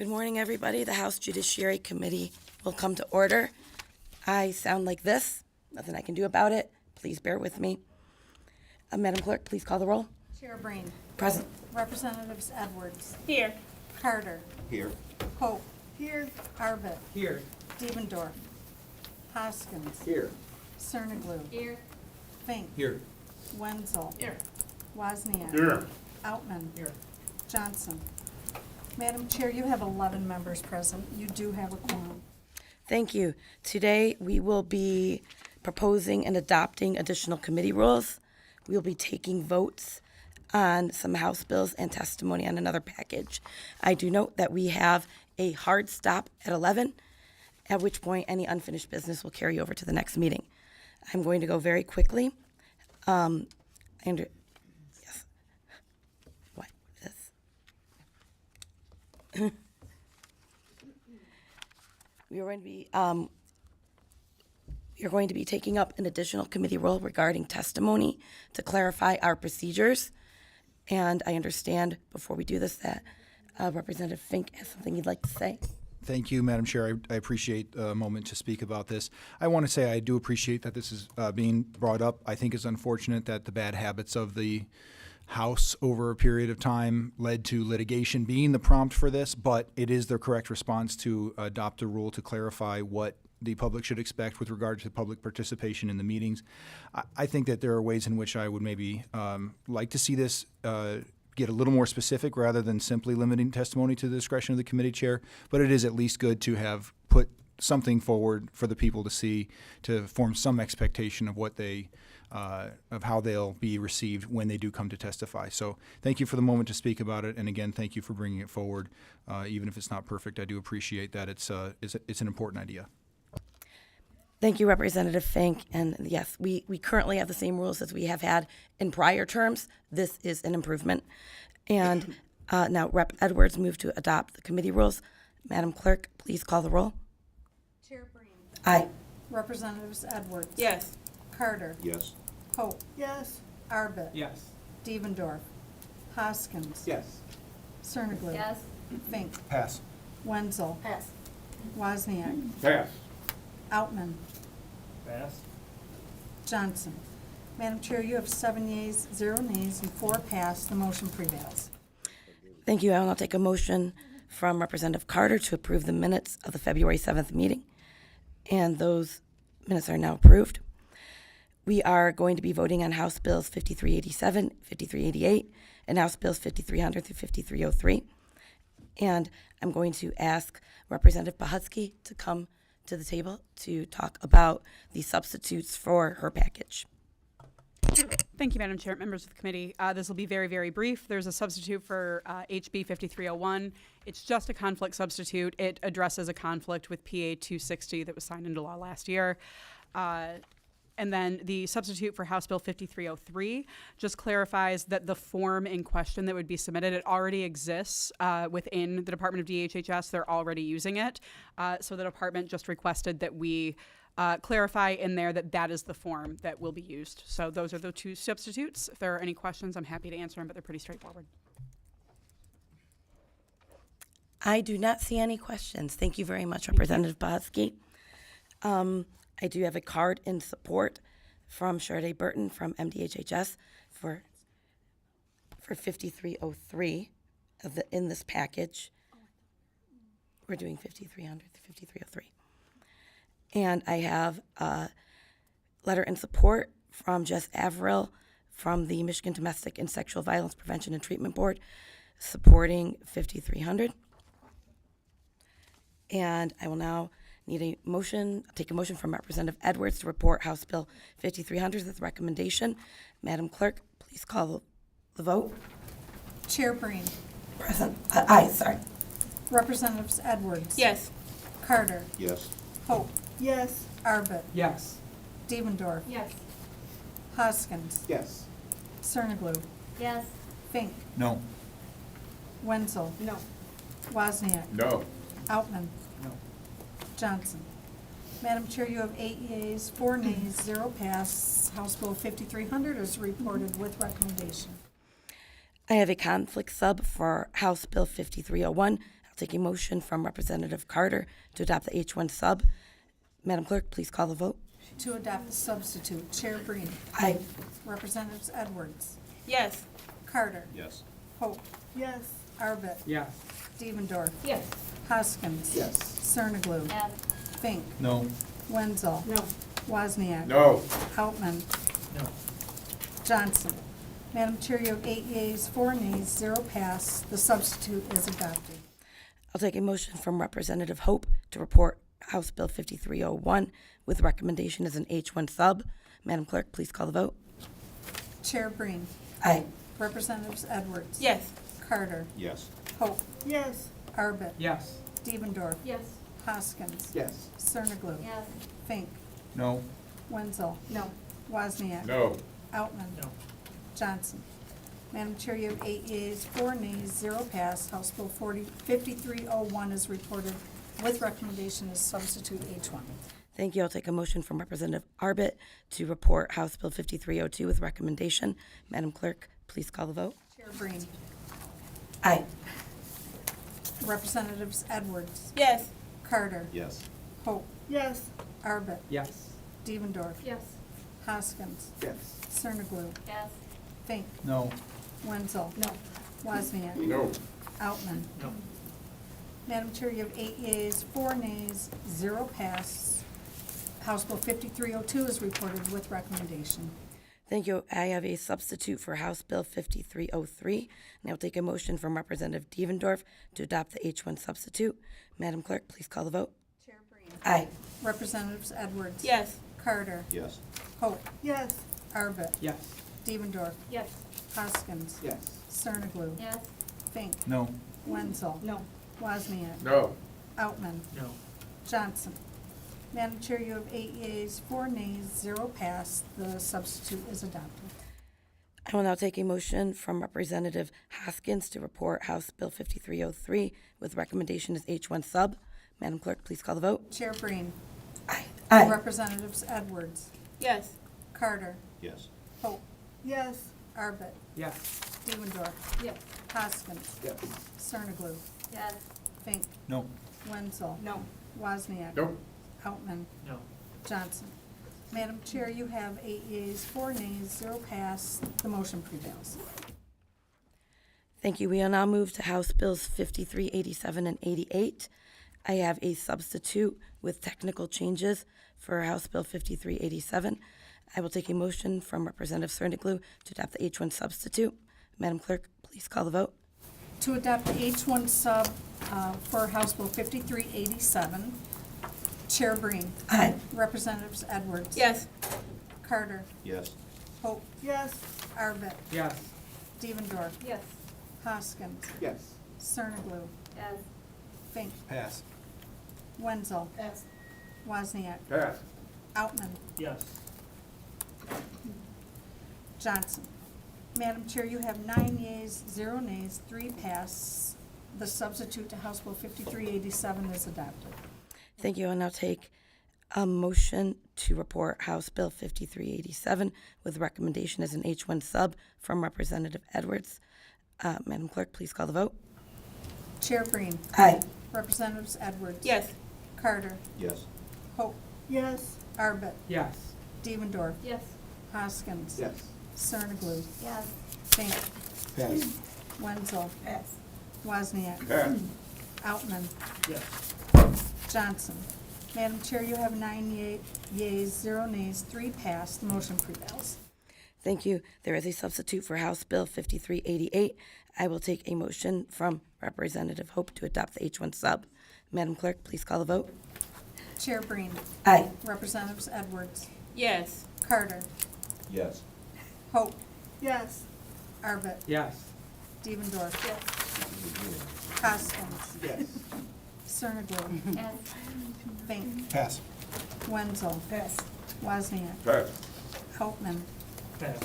Good morning, everybody. The House Judiciary Committee will come to order. I sound like this. Nothing I can do about it. Please bear with me. Madam Clerk, please call the roll. Chair Breen. Present. Representatives Edwards. Here. Carter. Here. Pope. Here. Arbit. Here. Devendorf. Hoskins. Here. Cerniglu. Here. Fink. Here. Wenzel. Here. Wozniak. Here. Outman. Here. Johnson. Madam Chair, you have 11 members present. You do have a quorum. Thank you. Today, we will be proposing and adopting additional committee rules. We will be taking votes on some House bills and testimony on another package. I do note that we have a hard stop at 11, at which point any unfinished business will carry over to the next meeting. I'm going to go very quickly. Yes. What is this? We are going to be you're going to be taking up an additional committee role regarding testimony to clarify our procedures. And I understand before we do this that Representative Fink has something he'd like to say. Thank you, Madam Chair. I appreciate a moment to speak about this. I want to say I do appreciate that this is being brought up. I think it's unfortunate that the bad habits of the House over a period of time led to litigation being the prompt for this, but it is the correct response to adopt a rule to clarify what the public should expect with regard to public participation in the meetings. I think that there are ways in which I would maybe like to see this get a little more specific rather than simply limiting testimony to the discretion of the committee chair, but it is at least good to have put something forward for the people to see, to form some expectation of what they of how they'll be received when they do come to testify. So thank you for the moment to speak about it, and again, thank you for bringing it forward. Even if it's not perfect, I do appreciate that it's an important idea. Thank you, Representative Fink. And yes, we currently have the same rules as we have had in prior terms. This is an improvement. And now Rep. Edwards moved to adopt the committee rules. Madam Clerk, please call the roll. Chair Breen. Aye. Representatives Edwards. Yes. Carter. Yes. Pope. Yes. Arbit. Yes. Devendorf. Hoskins. Yes. Cerniglu. Yes. Fink. Pass. Wenzel. Pass. Wozniak. Pass. Outman. Pass. Johnson. Madam Chair, you have 7 yeas, 0 nays, and 4 pass. The motion prevails. Thank you. I will now take a motion from Representative Carter to approve the minutes of the February 7th meeting. And those minutes are now approved. We are going to be voting on House Bills 5387, 5388, and House Bills 5300 through 5303. And I'm going to ask Representative Bahutsky to come to the table to talk about the substitutes for her package. Thank you, Madam Chair, members of the committee. This will be very, very brief. There's a substitute for HB 5301. It's just a conflict substitute. It addresses a conflict with PA 260 that was signed into law last year. And then the substitute for House Bill 5303 just clarifies that the form in question that would be submitted, it already exists within the Department of DHHS. They're already using it. So the department just requested that we clarify in there that that is the form that will be used. So those are the 2 substitutes. If there are any questions, I'm happy to answer them, but they're pretty straightforward. I do not see any questions. Thank you very much, Representative Bahutsky. I do have a card in support from Sharday Burton from MDHHS for 5303 in this package. We're doing 5300 to 5303. And I have a letter in support from Jess Averill from the Michigan Domestic and Sexual Violence Prevention and Treatment Board supporting 5300. And I will now need a motion, take a motion from Representative Edwards to report House Bill 5300 with recommendation. Madam Clerk, please call the vote. Chair Breen. Present. Aye, sorry. Representatives Edwards. Yes. Carter. Yes. Pope. Yes. Arbit. Yes. Devendorf. Yes. Hoskins. Yes. Cerniglu. Yes. Fink. No. Wenzel. No. Wozniak. No. Outman. No. Johnson. Madam Chair, you have 8 yeas, 4 nays, 0 pass. House Bill 5300 is reported with recommendation. I have a conflict sub for House Bill 5301. I'll take a motion from Representative Carter to adopt the H1 sub. Madam Clerk, please call the vote. To adopt the substitute, Chair Breen. Aye. Representatives Edwards. Yes. Carter. Yes. Hope. Yes. Arbit. Yes. Stevendorf. Yes. Hoskins. Yes. Cerniglu. Yes. Fink. No. Wenzel. No. Wozniak. No. Outman. No. Johnson. Madam Chair, you have 8 yeas, 4 nays, 0 pass. The substitute is adopted. I'll take a motion from Representative Hope to report House Bill 5301 with recommendation as an H1 sub. Madam Clerk, please call the vote. Chair Breen. Aye. Representatives Edwards. Yes. Carter. Yes. Hope. Yes. Arbit. Yes. Stevendorf. Yes. Hoskins. Yes. Cerniglu. Yes. Fink. No. Wenzel. No. Wozniak. No. Outman. No. Johnson. Madam Chair, you have 8 yeas, 4 nays, 0 pass. House Bill 5301 is reported with recommendation as substitute H1. Thank you. I'll take a motion from Representative Arbit to report House Bill 5302 with recommendation. Madam Clerk, please call the vote. Chair Breen. Aye. Representatives Edwards. Yes. Carter. Yes. Hope. Yes. Arbit. Yes. Stevendorf. Yes. Hoskins. Yes. Cerniglu. Yes. Fink. No. Wenzel. No. Wozniak. No. Outman. No. Madam Chair, you have 8 yeas, 4 nays, 0 pass. House Bill 5302 is reported with recommendation. Thank you. I have a substitute for House Bill 5303. And I'll take a motion from Representative Devendorf to adopt the H1 substitute. Madam Clerk, please call the vote. Chair Breen. Aye. Representatives Edwards. Yes. Carter. Yes. Hope. Yes. Arbit. Yes. Stevendorf. Yes. Hoskins. Yes. Cerniglu. Yes. Fink. No. Wenzel. No. Wozniak. No. Outman. No. Johnson. Madam Chair, you have 8 yeas, 4 nays, 0 pass. The substitute is adopted. I will now take a motion from Representative Hoskins to report House Bill 5303 with recommendation as H1 sub. Madam Clerk, please call the vote. Chair Breen. Aye. Representatives Edwards. Yes. Carter. Yes. Hope. Yes. Arbit. Yes. Stevendorf. Yes. Hoskins. Yes. Cerniglu. Yes. Fink. No. Wenzel. No. Wozniak. No. Outman. No. Johnson. Madam Chair, you have 8 yeas, 4 nays, 0 pass. The motion prevails. Thank you. We will now move to House Bills 5387 and 88. I have a substitute with technical changes for House Bill 5387. I will take a motion from Representative Cerniglu to adopt the H1 substitute. Madam Clerk, please call the vote. To adopt the H1 sub for House Bill 5387, Chair Breen. Aye. Representatives Edwards. Yes. Carter. Yes. Hope. Yes. Arbit. Yes. Stevendorf. Yes. Hoskins. Yes. Cerniglu. Yes. Fink. Pass. Wenzel. Yes. Wozniak. Pass. Outman. Yes. Johnson. Madam Chair, you have 9 yeas, 0 nays, 3 pass. The substitute to House Bill 5387 is adopted. Thank you. I'll now take a motion to report House Bill 5387 with recommendation as an H1 sub from Representative Edwards. Madam Clerk, please call the vote. Chair Breen. Aye. Representatives Edwards. Yes. Carter. Yes. Hope. Yes. Arbit. Yes. Stevendorf. Yes. Hoskins. Yes. Cerniglu. Yes. Fink. Pass. Wenzel. Yes. Wozniak. Pass. Outman. Yes. Johnson. Madam Chair, you have 9 yeas, 0 nays, 3 pass. The motion prevails. Thank you. There is a substitute for House Bill 5388. I will take a motion from Representative Hope to adopt the H1 sub. Madam Clerk, please call the vote. Chair Breen. Aye. Representatives Edwards. Yes. Carter. Yes. Hope. Yes. Arbit. Yes. Stevendorf. Yes. Hoskins. Yes. Cerniglu. Yes. Fink. Pass. Wenzel. Yes. Wozniak. Pass. Houtman. Yes.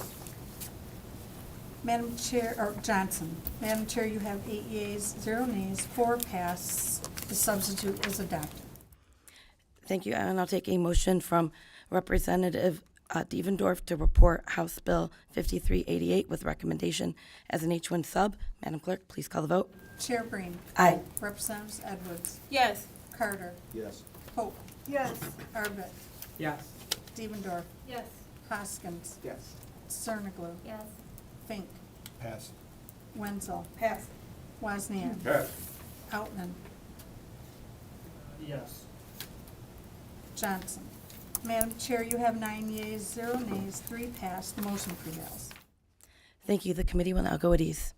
Madam Chair, or Johnson. Madam Chair, you have 8 yeas, 0 nays, 4 pass. The substitute is adopted. Thank you. And I'll take a motion from Representative Devendorf to report House Bill 5388 with recommendation as an H1 sub. Madam Clerk, please call the vote. Chair Breen. Aye. Representatives Edwards. Yes. Carter. Yes. Pope. Yes. Arbit. Yes. Devendorf. Yes. Hoskins. Yes. Cerniglu. Yes. Fink. Pass. Wenzel. Pass. Wozniak. Pass. Outman. Yes. Johnson. Madam Chair, you have 9 yeas, 0 nays, 3 pass. The motion prevails. Thank you. The committee will now go at ease.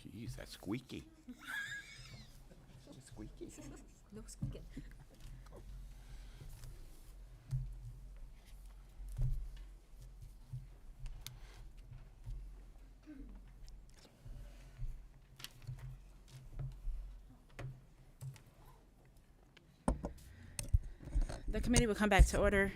Jeez, that's squeaky. Squeaky. No squeaking. The committee will come back to order.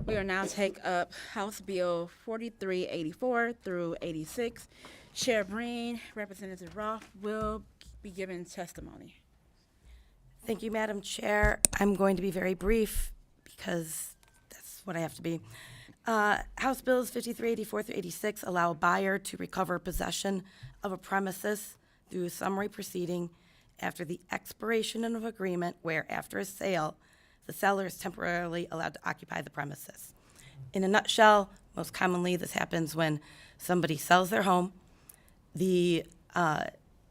We will now take up House Bill 4384 through 86. Chair Breen, Representative Roth will be giving testimony. Thank you, Madam Chair. I'm going to be very brief because that's what I have to be. House Bills 5384 through 86 allow a buyer to recover possession of a premises through a summary proceeding after the expiration of an agreement where, after a sale, the seller is temporarily allowed to occupy the premises. In a nutshell, most commonly this happens when somebody sells their home, and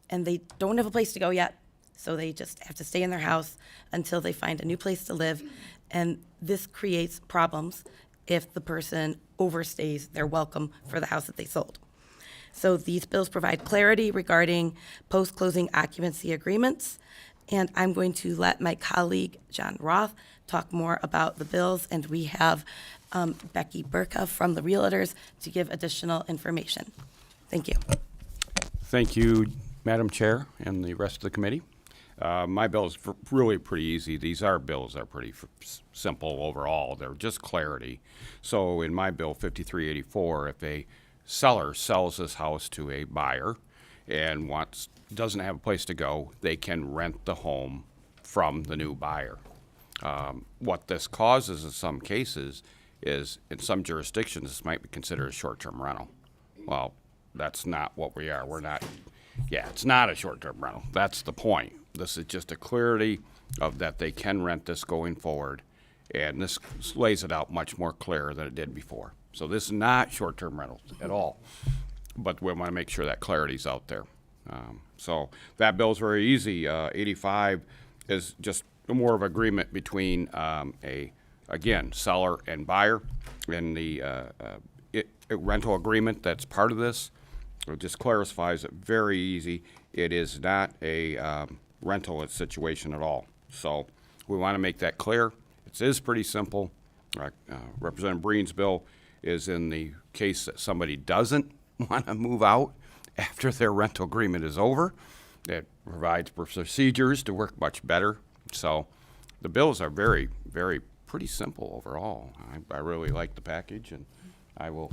they don't have a place to go yet, so they just have to stay in their house until they find a new place to live, and this creates problems if the person overstays their welcome for the house that they sold. So these bills provide clarity regarding post-closing occupancy agreements, and I'm going to let my colleague, John Roth, talk more about the bills, and we have Becky Burka from the Realtors to give additional information. Thank you. Thank you, Madam Chair, and the rest of the committee. My bill is really pretty easy. These are bills that are pretty simple overall. They're just clarity. So in my bill 5384, if a seller sells this house to a buyer and doesn't have a place to go, they can rent the home from the new buyer. What this causes in some cases is, in some jurisdictions, this might be considered a short-term rental. Well, that's not what we are. We're not, it's not a short-term rental. That's the point. This is just a clarity of that they can rent this going forward, and this lays it out much more clear than it did before. So this is not short-term rentals at all, but we want to make sure that clarity's out there. So that bill's very easy. 85 is just more of agreement between again, seller and buyer, and the rental agreement that's part of this. It just clarifies it very easy. It is not a rental situation at all. So we want to make that clear. It is pretty simple. Representative Breen's bill is in the case that somebody doesn't want to move out after their rental agreement is over. It provides procedures to work much better. So the bills are very, very pretty simple overall. I really like the package, and I will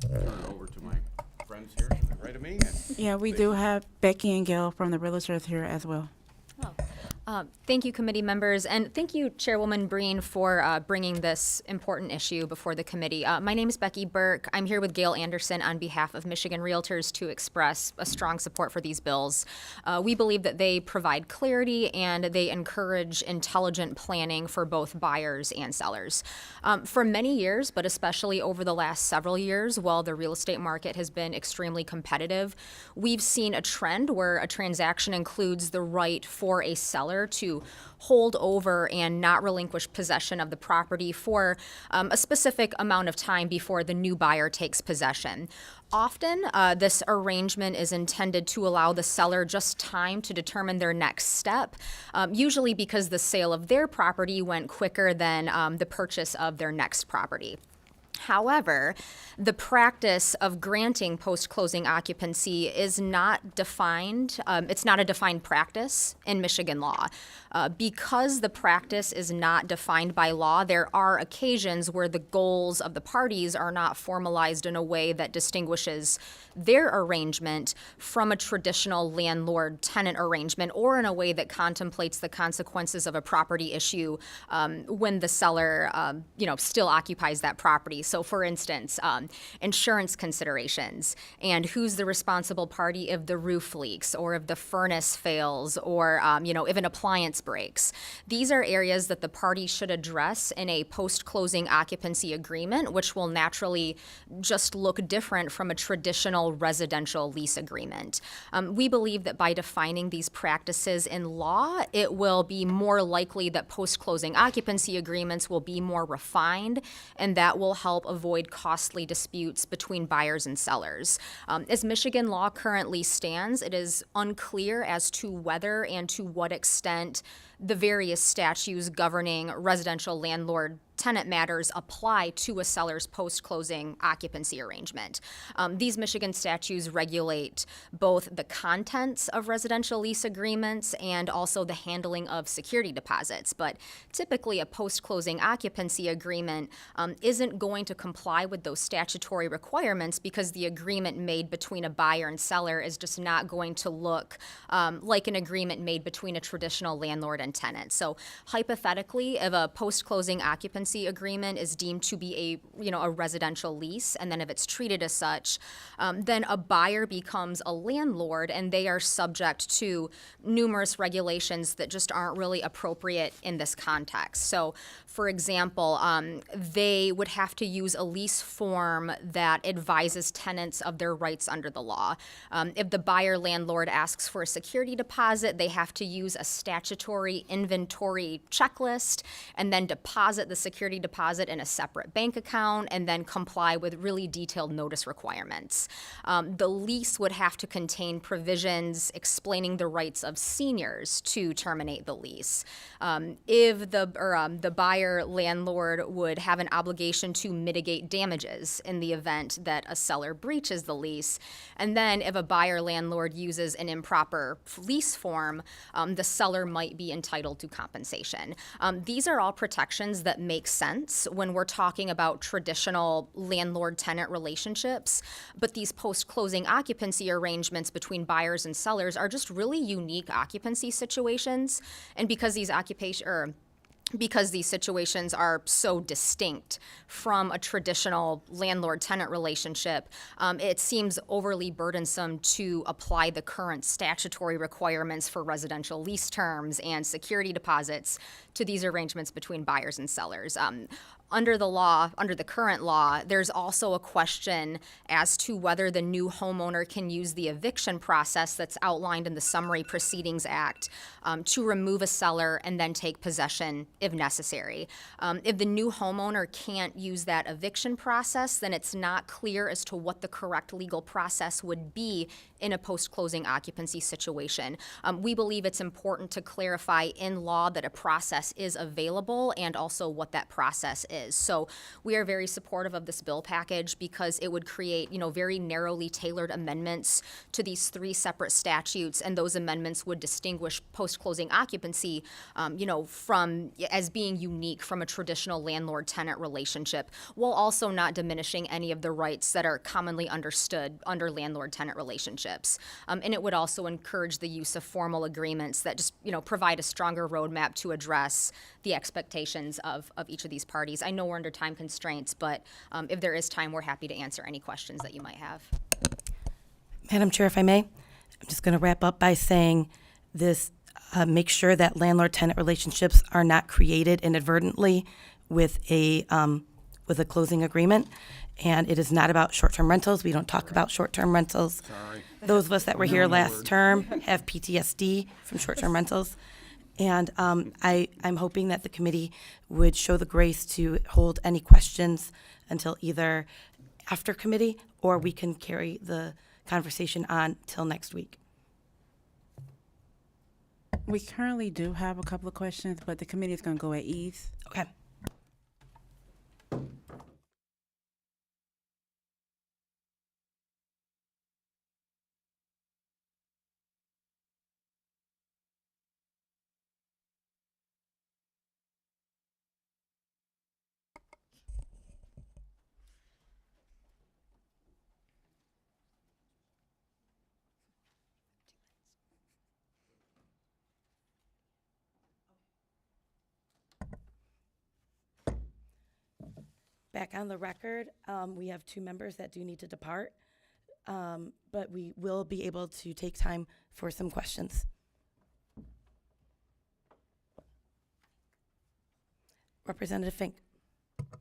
turn it over to my friends here right of me. Yeah, we do have Becky and Gail from the Realtors here as well. Thank you, committee members, and thank you, Chairwoman Breen, for bringing this important issue before the committee. My name is Becky Burke. I'm here with Gail Anderson on behalf of Michigan Realtors to express a strong support for these bills. We believe that they provide clarity and they encourage intelligent planning for both buyers and sellers. For many years, but especially over the last several years, while the real estate market has been extremely competitive, we've seen a trend where a transaction includes the right for a seller to hold over and not relinquish possession of the property for a specific amount of time before the new buyer takes possession. Often, this arrangement is intended to allow the seller just time to determine their next step, usually because the sale of their property went quicker than the purchase of their next property. However, the practice of granting post-closing occupancy is not defined. It's not a defined practice in Michigan law. Because the practice is not defined by law, there are occasions where the goals of the parties are not formalized in a way that distinguishes their arrangement from a traditional landlord-tenant arrangement, or in a way that contemplates the consequences of a property issue when the seller, still occupies that property. So, for instance, insurance considerations and who's the responsible party if the roof leaks or if the furnace fails or, if an appliance breaks. These are areas that the party should address in a post-closing occupancy agreement, which will naturally just look different from a traditional residential lease agreement. We believe that by defining these practices in law, it will be more likely that post-closing occupancy agreements will be more refined, and that will help avoid costly disputes between buyers and sellers. As Michigan law currently stands, it is unclear as to whether and to what extent the various statutes governing residential landlord-tenant matters apply to a seller's post-closing occupancy arrangement. These Michigan statutes regulate both the contents of residential lease agreements and also the handling of security deposits. But typically, a post-closing occupancy agreement isn't going to comply with those statutory requirements because the agreement made between a buyer and seller is just not going to look like an agreement made between a traditional landlord and tenant. So hypothetically, if a post-closing occupancy agreement is deemed to be a residential lease, and then if it's treated as such, then a buyer becomes a landlord, and they are subject to numerous regulations that just aren't really appropriate in this context. So, for example, they would have to use a lease form that advises tenants of their rights under the law. If the buyer landlord asks for a security deposit, they have to use a statutory inventory checklist and then deposit the security deposit in a separate bank account and then comply with really detailed notice requirements. The lease would have to contain provisions explaining the rights of seniors to terminate the lease. If the buyer landlord would have an obligation to mitigate damages in the event that a seller breaches the lease. And then if a buyer landlord uses an improper lease form, the seller might be entitled to compensation. These are all protections that make sense when we're talking about traditional landlord-tenant relationships, but these post-closing occupancy arrangements between buyers and sellers are just really unique occupancy situations, and because these situations are so distinct from a traditional landlord-tenant relationship, it seems overly burdensome to apply the current statutory requirements for residential lease terms and security deposits to these arrangements between buyers and sellers. Under the current law, there's also a question as to whether the new homeowner can use the eviction process that's outlined in the Summary Proceedings Act to remove a seller and then take possession if necessary. If the new homeowner can't use that eviction process, then it's not clear as to what the correct legal process would be in a post-closing occupancy situation. We believe it's important to clarify in law that a process is available and also what that process is. is. So we are very supportive of this bill package because it would create, very narrowly tailored amendments to these 3 separate statutes, and those amendments would distinguish post-closing occupancy, from as being unique from a traditional landlord-tenant relationship, while also not diminishing any of the rights that are commonly understood under landlord-tenant relationships. And it would also encourage the use of formal agreements that just, provide a stronger roadmap to address the expectations of each of these parties. I know we're under time constraints, but if there is time, we're happy to answer any questions that you might have. Madam Chair, if I may, I'm just going to wrap up by saying this, make sure that landlord-tenant relationships are not created inadvertently with a closing agreement. And it is not about short-term rentals. We don't talk about short-term rentals. Sorry. Those of us that were here last term have PTSD from short-term rentals. And I'm hoping that the committee would show the grace to hold any questions until either after committee, or we can carry the conversation on till next week. We currently do have a couple of questions, but the committee is going to go at ease. Okay. Back on the record, we have 2 members that do need to depart, but we will be able to take time for some questions. Representative Fink.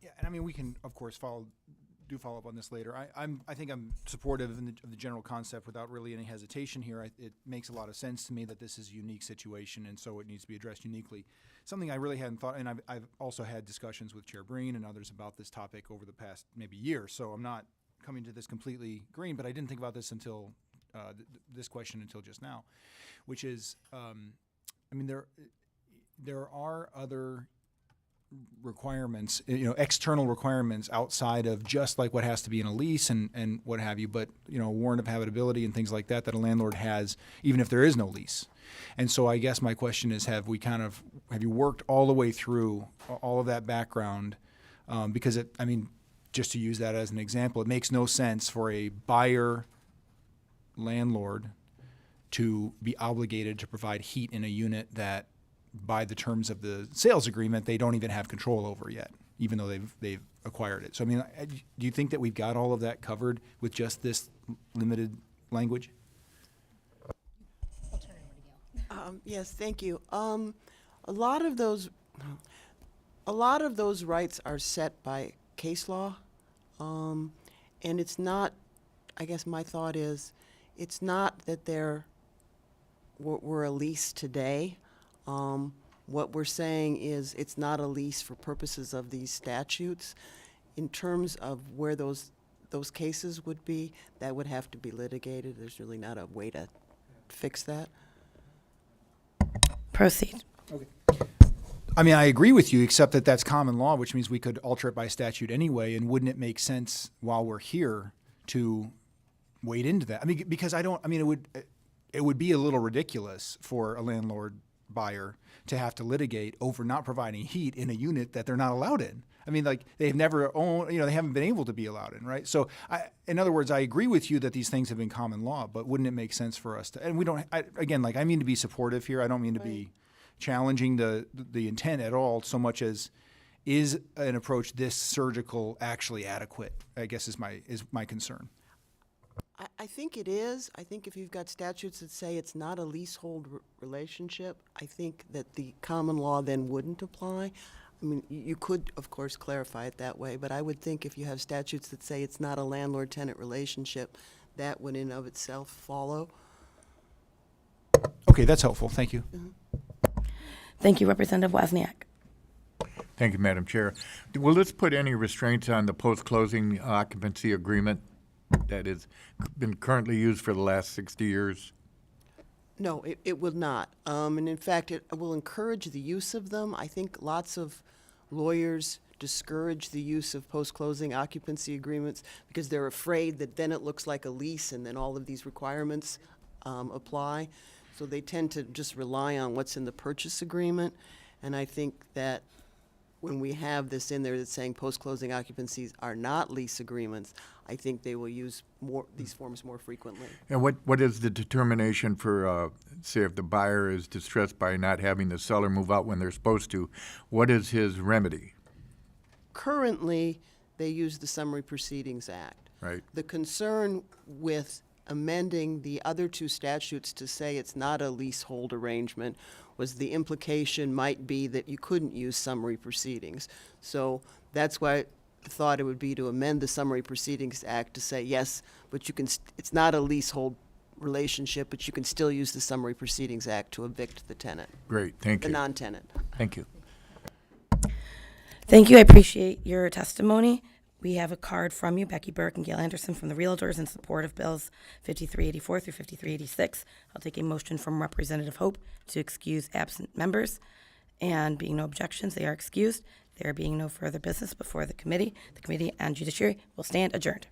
Yeah, and I mean, we can, of course, follow up on this later. I think I'm supportive of the general concept without really any hesitation here. It makes a lot of sense to me that this is a unique situation, and so it needs to be addressed uniquely. Something I really hadn't thought, and I've also had discussions with Chair Breen and others about this topic over the past maybe year, so I'm not coming to this completely green, but I didn't think about this until this question until just now, which is, I mean, there are other requirements, external requirements outside of just like what has to be in a lease and what have you, but, warrant of habitability and things like that a landlord has, even if there is no lease. And so I guess my question is, have you worked all the way through all of that background? Because just to use that as an example, it makes no sense for a buyer landlord to be obligated to provide heat in a unit that, by the terms of the sales agreement, they don't even have control over yet, even though they've acquired it. So, do you think that we've got all of that covered with just this limited language? Yes, thank you. A lot of those rights are set by case law, and it's not. I guess my thought is, it's not that we're a lease today. What we're saying is it's not a lease for purposes of these statutes. In terms of where those cases would be, that would have to be litigated. There's really not a way to fix that. Proceed. Okay. I agree with you, except that that's common law, which means we could alter it by statute anyway, and wouldn't it make sense while we're here to wade into that? Because it would be a little ridiculous for a landlord buyer to have to litigate over not providing heat in a unit that they're not allowed in. They've never owned, they haven't been able to be allowed in, right? So, in other words, I agree with you that these things have been common law, but wouldn't it make sense for us to, and we don't, I mean to be supportive here. I don't mean to be challenging the intent at all, so much as, is an approach this surgical actually adequate, I guess is my concern. I think it is. I think if you've got statutes that say it's not a leasehold relationship, I think that the common law then wouldn't apply. You could, of course, clarify it that way, but I would think if you have statutes that say it's not a landlord-tenant relationship, that would in of itself follow. Okay, that's helpful. Thank you. Mm-hmm. Thank you, Representative Wozniak. Thank you, Madam Chair. Will this put any restraints on the post-closing occupancy agreement that has been currently used for the last 60 years? No, it will not. And in fact, it will encourage the use of them. I think lots of lawyers discourage the use of post-closing occupancy agreements because they're afraid that then it looks like a lease and then all of these requirements apply. So they tend to just rely on what's in the purchase agreement. And I think that when we have this in there that's saying post-closing occupancies are not lease agreements, I think they will use these forms more frequently. And what is the determination for, say, if the buyer is distressed by not having the seller move out when they're supposed to, what is his remedy? Currently, they use the Summary Proceedings Act. Right. The concern with amending the other two statutes to say it's not a leasehold arrangement was the implication might be that you couldn't use summary proceedings. So that's why I thought it would be to amend the Summary Proceedings Act to say, yes, but you can, it's not a leasehold relationship, but you can still use the Summary Proceedings Act to evict the tenant, Great, thank the you. non-tenant. Thank you. Thank you. I appreciate your testimony. We have a card from you, Becky Burke and Gail Anderson, from the Realtors in support of Bills 5384 through 5386. I'll take a motion from Representative Hope to excuse absent members. And being no objections, they are excused. There being no further business before the committee on Judiciary will stand adjourned.